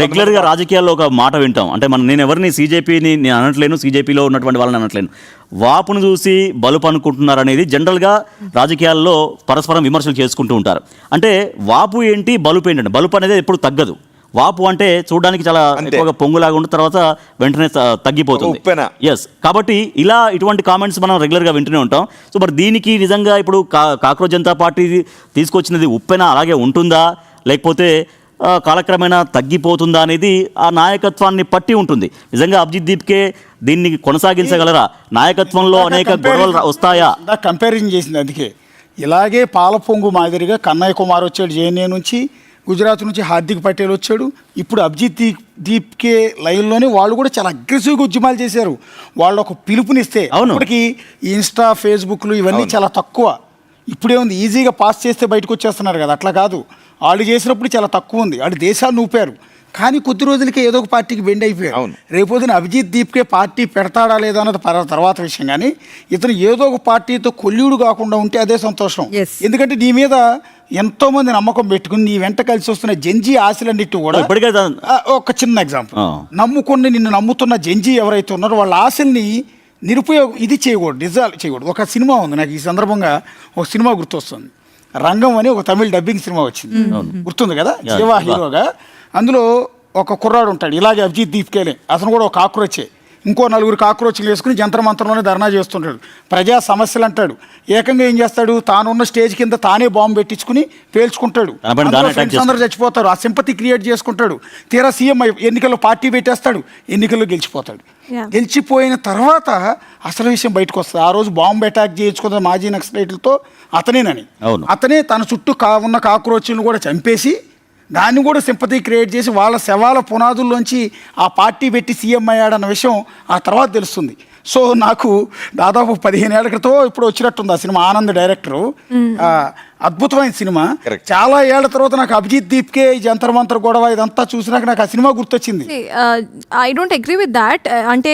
Regular గా రాజకీయాల్లో ఒక మాట వింటాం, అంటే నేను ఎవరిని సీజేపీని నేను అనట్లేను, సీజేపీలో ఉన్నటువంటి వాళ్ళని అనట్లేను, వాపును చూసి బలుపు అనుకుంటున్నారు అనేది జనరల్గా రాజకీయాల్లో పరస్పరం విమర్శలు చేసుకుంటూ ఉంటారు. అంటే వాపు ఏంటి, బలుపు ఏంటంటే బలుపు అనేది ఎప్పుడు తగ్గదు. వాపు అంటే చూడడానికి చాలా ఎక్కువగా పొంగులాగా ఉన్న తర్వాత వెంటనే తగ్గిపోతుంది. ఎస్, కాబట్టి ఇటువంటి కామెంట్స్ మనం రెగ్యులర్గా వింటూనే ఉంటాం. సో మరి దీనికి నిజంగా ఇప్పుడు కాక్రోచ్ జనతా పార్టీ తీసుకొచ్చినది ఉప్పెన అలాగే ఉంటుందా, లేకపోతే కాలక్రమేణా తగ్గిపోతుందా అనేది ఆ నాయకత్వాన్ని పట్టి ఉంటుంది. నిజంగా అభిజిత్ దీప్కే దీన్ని కొనసాగించగలరా? నాయకత్వంలో అనేక గొడవలు వస్తాయా? కంపారిజన్ చేసింది అందుకే. ఇలాగే పాలపొంగు మాదిరిగా కన్నయ్య కుమార్ వచ్చాడు జేఎన్ఏ నుంచి, గుజరాత్ నుంచి హార్దిక్ పటేల్ వచ్చాడు, ఇప్పుడు అభిజిత్ దీప్కే లైన్లోనే వాళ్ళు కూడా చాలా అగ్రెసివ్గా ఉద్యమాలు చేశారు. వాళ్ళు ఒక పిలుపునిస్తే ఇప్పటికి ఇన్స్టా ఫేస్బుక్లు ఇవన్నీ చాలా తక్కువ. ఇప్పుడేముంది, ఈజీగా పాస్ చేస్తే బయటకు వచ్చేస్తున్నారు కదా, అట్లా కాదు. వాళ్ళు చేసినప్పుడు చాలా తక్కువ ఉంది, వాళ్ళు దేశాన్ని ఊపారు. కానీ కొద్ది రోజులకే ఏదో ఒక పార్టీకి బెండ్ అయిపోయారు. రేపొద్దున అభిజిత్ దీప్కే పార్టీ పెడతాడా లేదా అన్నది తర్వాత విషయం. కానీ ఇతను ఏదో ఒక పార్టీతో కొల్లుడు కాకుండా ఉంటే అదే సంతోషం. ఎందుకంటే నీ మీద ఎంతో మంది నమ్మకం పెట్టుకుని నీ వెంట కలిసి వస్తున్న జంజీ ఆశలన్నిటి కూడా, ఒక చిన్న ఎగ్జాంపుల్, నిన్ను నమ్ముతున్న జంజీ ఎవరైతే ఉన్నారో వాళ్ళ ఆశల్ని నిరుపయోగం చేయకూడదు, నిజాలు చేయకూడదు. ఒక సినిమా ఉంది, నాకు ఈ సందర్భంగా ఒక సినిమా గుర్తొస్తుంది. రంగం అని ఒక తమిళ డబ్బింగ్ సినిమా వచ్చింది, గుర్తుంది కదా, శివ హీరోగా. అందులో ఒక కుర్రాడు ఉంటాడు ఇలాగే అభిజిత్ దీప్కేలే, అతను కూడా ఒక కాక్రోచే. ఇంకో 4 కాక్రోచ్లు వేసుకుని జంతర్ మంతర్లోనే ధర్నా చేస్తుంటాడు, ప్రజా సమస్యలు అంటాడు. ఏకంగా ఏం చేస్తాడు, తానున్న స్టేజ్ కింద తానే బాంబు పెట్టించుకుని పేల్చుకుంటాడు, ఫ్రెండ్స్ అందరూ చచ్చిపోతారు, ఆ సింపతి క్రియేట్ చేసుకుంటాడు. తీరా సీఎం ఎన్నికల్లో పార్టీ పెట్టేస్తాడు, ఎన్నికల్లో గెలిచిపోతాడు. గెలిచిపోయిన తర్వాత అసలు విషయం బయటకు వస్తుంది. ఆ రోజు బాంబు అటాక్ చేయించుకున్న మాజీ నక్సలైట్లతో అతనేనని, అతనే తన చుట్టూ ఉన్న కాక్రోచ్లను కూడా చంపేసి దాన్ని కూడా సింపతి క్రియేట్ చేసి వాళ్ళ శవాల పునాదుల్లోంచి ఆ పార్టీ పెట్టి సీఎం అయ్యాడన్న విషయం ఆ తర్వాత తెలుస్తుంది. సో నాకు దాదాపు 15 ఏళ్ల క్రితం ఇప్పుడు వచ్చినట్టుంది ఆ సినిమా. ఆనంద్ డైరెక్టరు, అద్భుతమైన సినిమా. చాలా ఏళ్ల తర్వాత నాకు అభిజిత్ దీప్కే జంతర్ మంతర్ గొడవ ఇదంతా చూసినాక నాకు ఆ సినిమా గుర్తొచ్చింది. I don't agree with that. అంటే